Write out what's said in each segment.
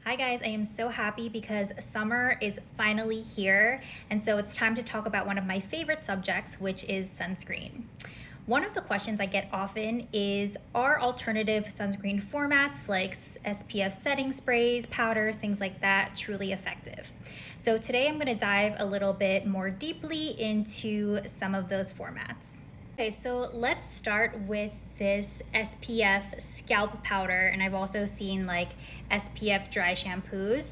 Hi guys, I am so happy because summer is finally here, and so it's time to talk about one of my favorite subjects, which is sunscreen. One of the questions I get often is, are alternative sunscreen formats like SPF setting sprays, powders, things like that truly effective? So today I'm going to dive a little bit more deeply into some of those formats. Okay, so let's start with this SPF scalp powder, and I've also seen like SPF dry shampoos.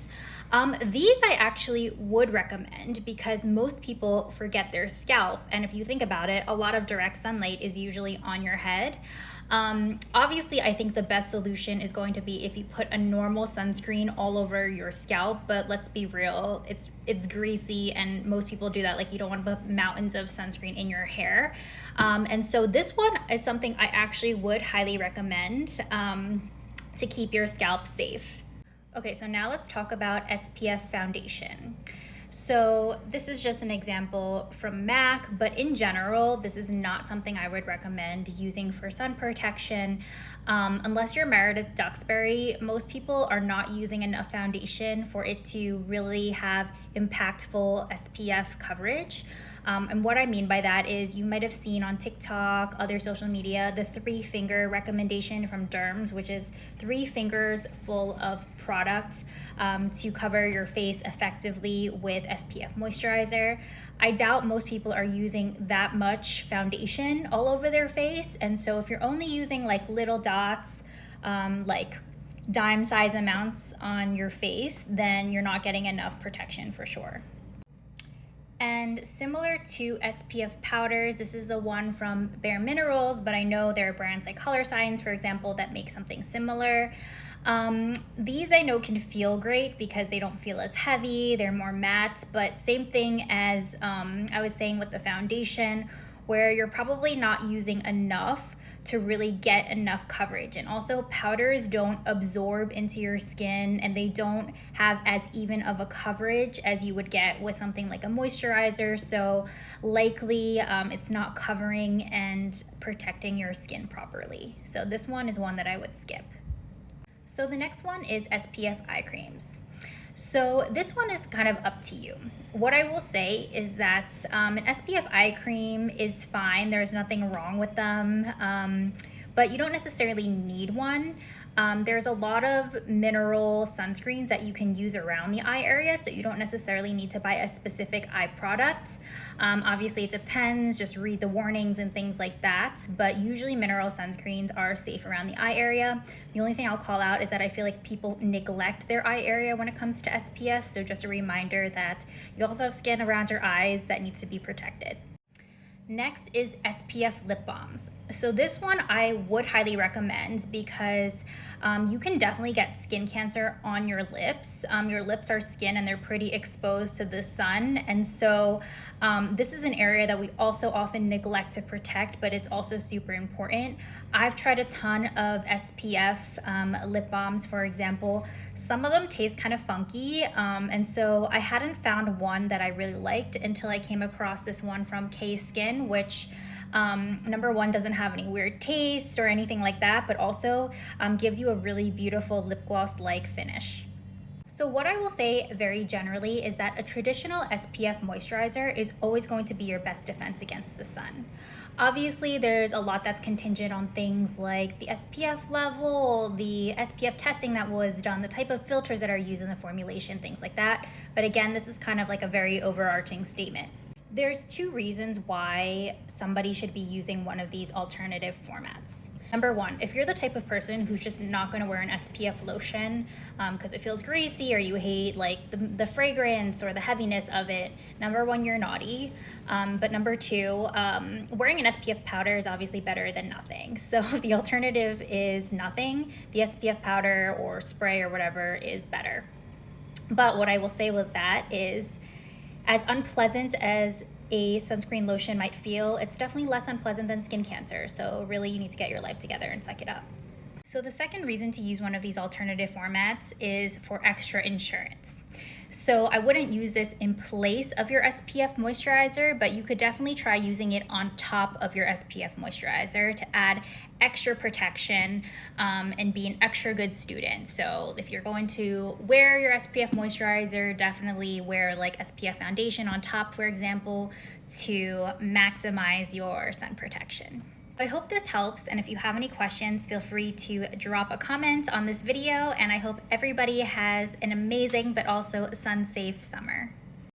These I actually would recommend because most people forget their scalp, and if you think about it, a lot of direct sunlight is usually on your head. Obviously, I think the best solution is going to be if you put a normal sunscreen all over your scalp, but let's be real, it's greasy and most people do that. Like, you don't want to put mountains of sunscreen in your hair. And so this one is something I actually would highly recommend to keep your scalp safe. Okay, so now let's talk about SPF foundation. So this is just an example from MAC, but in general, this is not something I would recommend using for sun protection. Unless you're Meredith Duxbury, most people are not using enough foundation for it to really have impactful SPF coverage. And what I mean by that is you might have seen on TikTok, other social media, the 3-finger recommendation from Derms, which is 3 fingers full of products to cover your face effectively with SPF moisturizer. I doubt most people are using that much foundation all over their face. And so if you're only using like little dots, like dime size amounts on your face, then you're not getting enough protection for sure. And similar to SPF powders, this is the one from Bare Minerals, but I know there are brands like Color Science, for example, that make something similar. These I know can feel great because they don't feel as heavy, they're more matte, but same thing as I was saying with the foundation, where you're probably not using enough to really get enough coverage. And also, powders don't absorb into your skin and they don't have as even of a coverage as you would get with something like a moisturizer. So likely it's not covering and protecting your skin properly. So this one is one that I would skip. So the next one is SPF eye creams. So this one is kind of up to you. What I will say is that an SPF eye cream is fine. There's nothing wrong with them, but you don't necessarily need one. There's a lot of mineral sunscreens that you can use around the eye area, so you don't necessarily need to buy a specific eye product. Obviously, it depends. Just read the warnings and things like that, but usually mineral sunscreens are safe around the eye area. The only thing I'll call out is that I feel like people neglect their eye area when it comes to SPF, so just a reminder that you also have skin around your eyes that needs to be protected. Next is SPF lip balms. So this one I would highly recommend because you can definitely get skin cancer on your lips. Your lips are skin and they're pretty exposed to the sun. And so this is an area that we also often neglect to protect, but it's also super important. I've tried a ton of SPF lip balms, for example. Some of them taste kind of funky, and so I hadn't found one that I really liked until I came across this one from K-Skin, which number one, doesn't have any weird taste or anything like that, but also gives you a really beautiful lip gloss-like finish. So what I will say very generally is that a traditional SPF moisturizer is always going to be your best defense against the sun. Obviously, there's a lot that's contingent on things like the SPF level, the SPF testing that was done, the type of filters that are used in the formulation, things like that. But again, this is kind of like a very overarching statement. There's 2 reasons why somebody should be using one of these alternative formats. Number one, if you're the type of person who's just not going to wear an SPF lotion because it feels greasy or you hate like the fragrance or the heaviness of it, number one, you're naughty. But number 2, wearing an SPF powder is obviously better than nothing. So if the alternative is nothing, the SPF powder or spray or whatever is better. But what I will say with that is, as unpleasant as a sunscreen lotion might feel, it's definitely less unpleasant than skin cancer. So really, you need to get your life together and suck it up. So the second reason to use one of these alternative formats is for extra insurance. So I wouldn't use this in place of your SPF moisturizer, but you could definitely try using it on top of your SPF moisturizer to add extra protection and be an extra good student. So if you're going to wear your SPF moisturizer, definitely wear like SPF foundation on top, for example, to maximize your sun protection. I hope this helps, and if you have any questions, feel free to drop a comment on this video, and I hope everybody has an amazing but also sun-safe summer.